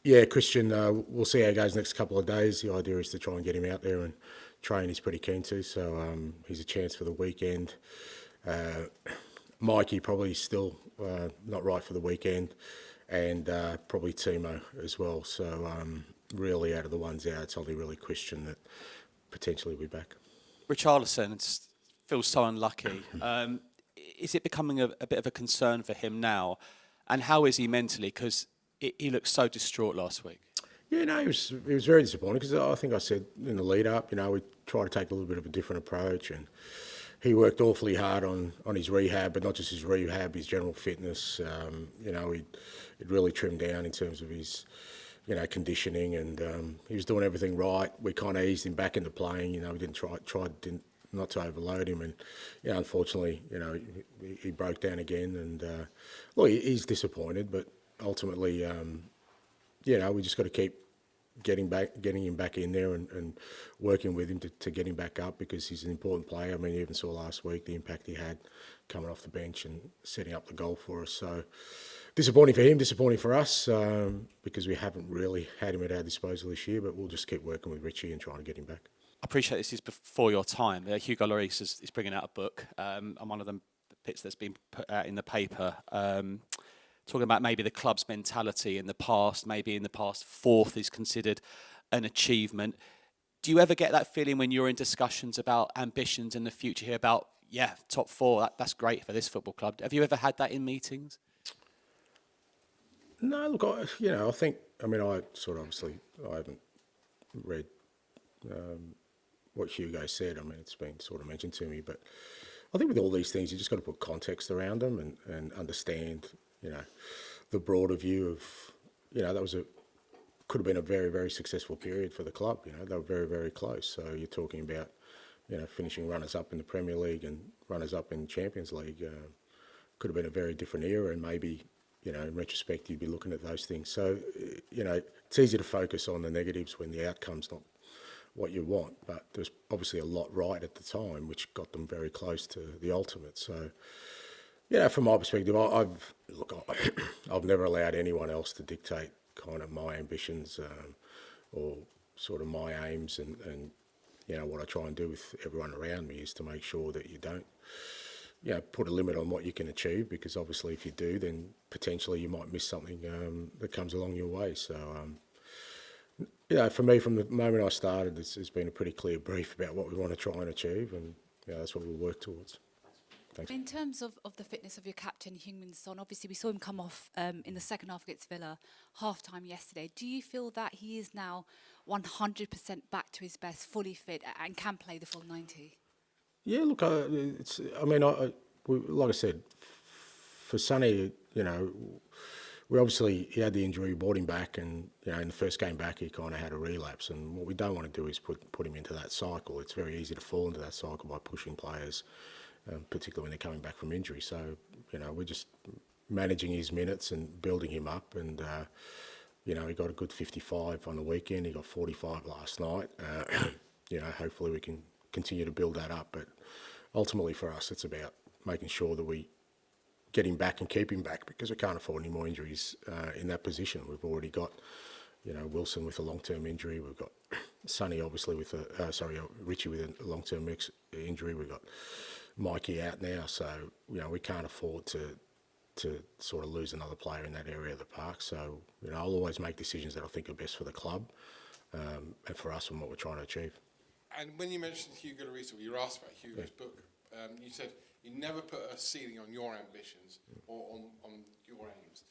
Yeah, Christian, we'll see how it goes next couple of days. The idea is to try and get him out there and train. He's pretty keen to, so he's a chance for the weekend. Mikey probably still not right for the weekend, and probably Timo as well. So really, out of the ones out, it's only really Christian that potentially will be back. Richarlison feels so unlucky. Is it becoming a bit of a concern for him now? And how is he mentally? Because he looked so distraught last week. Yeah, no, he was very disappointed because I think I said in the lead up, we try to take a little bit of a different approach, and he worked awfully hard on his rehab, but not just his rehab, his general fitness. He'd really trimmed down in terms of his, conditioning, and he was doing everything right. We kind of eased him back into playing. We didn't try not to overload him, and unfortunately, he broke down again. And look, he's disappointed, but ultimately, we just got to keep getting him back in there and working with him to get him back up, because he's an important player. I mean, you even saw last week the impact he had coming off the bench and setting up the goal for us. So disappointing for him, disappointing for us, because we haven't really had him at our disposal this year, but we'll just keep working with Richie and trying to get him back. I appreciate this is before your time. Hugo Lloris is bringing out a book, and one of the bits that's been put out in the paper, talking about maybe the club's mentality in the past. Maybe in the past, fourth is considered an achievement. Do you ever get that feeling when you're in discussions about ambitions in the future here about, top four, that's great for this football club? Have you ever had that in meetings? No, look, I haven't read what Hugo said. I mean, it's been sort of mentioned to me, but I think with all these things, you just got to put context around them and understand, the broader view of, that could have been a very, very successful period for the club. They were very, very close. So you're talking about, finishing runners-up in the Premier League and runners-up in Champions League. Could have been a very different era, and maybe, in retrospect, you'd be looking at those things. So, it's easy to focus on the negatives when the outcome's not what you want, but there's obviously a lot right at the time, which got them very close to the ultimate. So, from my perspective, I've never allowed anyone else to dictate kind of my ambitions or sort of my aims, and what I try and do with everyone around me is to make sure that you don't put a limit on what you can achieve, because obviously if you do, then potentially you might miss something that comes along your way. So for me, from the moment I started, it's been a pretty clear brief about what we want to try and achieve, and that's what we'll work towards. Thanks. In terms of the fitness of your captain, Heung-min Son, obviously we saw him come off in the second half against Villa, half-time yesterday. Do you feel that he is now 100% back to his best, fully fit, and can play the full 90? Yeah, look, like I said, for Sonny, he had the injury, we brought him back, and in the first game back he kind of had a relapse, and what we don't want to do is put him into that cycle. It's very easy to fall into that cycle by pushing players, particularly when they're coming back from injury. So we're just managing his minutes and building him up, and he got a good 55 on the weekend. He got 45 last night. Hopefully we can continue to build that up, but ultimately for us it's about making sure that we get him back and keep him back, because we can't afford any more injuries in that position. We've already got, Wilson with a long-term injury. We've got Sonny obviously with Richie with a long-term injury. We've got Mikey out now, so we can't afford to sort of lose another player in that area of the park. So I'll always make decisions that I think are best for the club and for us and what we're trying to achieve. And when you mentioned Hugo Lloris, or you were asked about Hugo's book, you said you never put a ceiling on your ambitions or on your aims.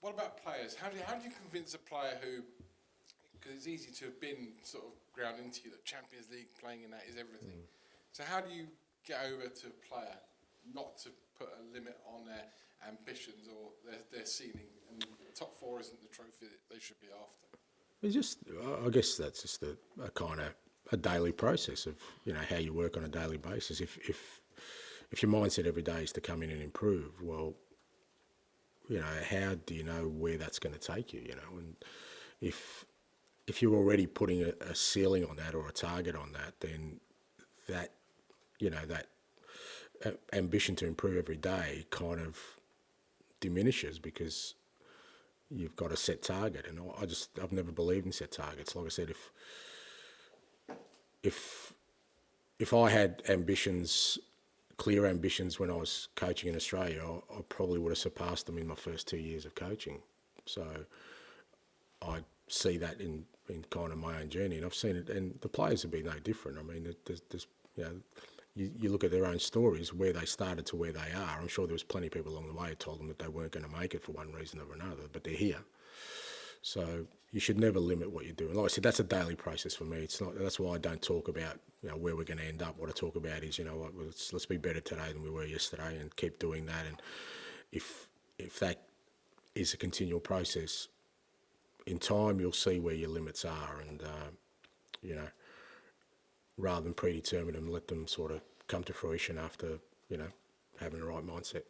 What about players? How do you convince a player who, because it's easy to have been sort of ground into you that Champions League playing in that is everything. So how do you get over to a player not to put a limit on their ambitions or their ceiling, and top four isn't the trophy that they should be after? It's just, I guess that's just a kind of a daily process of how you work on a daily basis. If your mindset every day is to come in and improve, well, how do you know where that's going to take you? And if you're already putting a ceiling on that or a target on that, then that that ambition to improve every day kind of diminishes, because you've got a set target, and I've never believed in set targets. Like I said, if I had ambitions, clear ambitions when I was coaching in Australia, I probably would have surpassed them in my first 2 years of coaching. So I see that in kind of my own journey, and I've seen it, and the players have been no different. I mean, there's you look at their own stories, where they started to where they are. I'm sure there was plenty of people along the way who told them that they weren't going to make it for one reason or another, but they're here. So you should never limit what you're doing. Like I said, that's a daily process for me. It's not. That's why I don't talk about where we're going to end up. What I talk about is let's be better today than we were yesterday, and keep doing that. And if that is a continual process, in time you'll see where your limits are, and rather than predetermine them, let them sort of come to fruition after having the right mindset.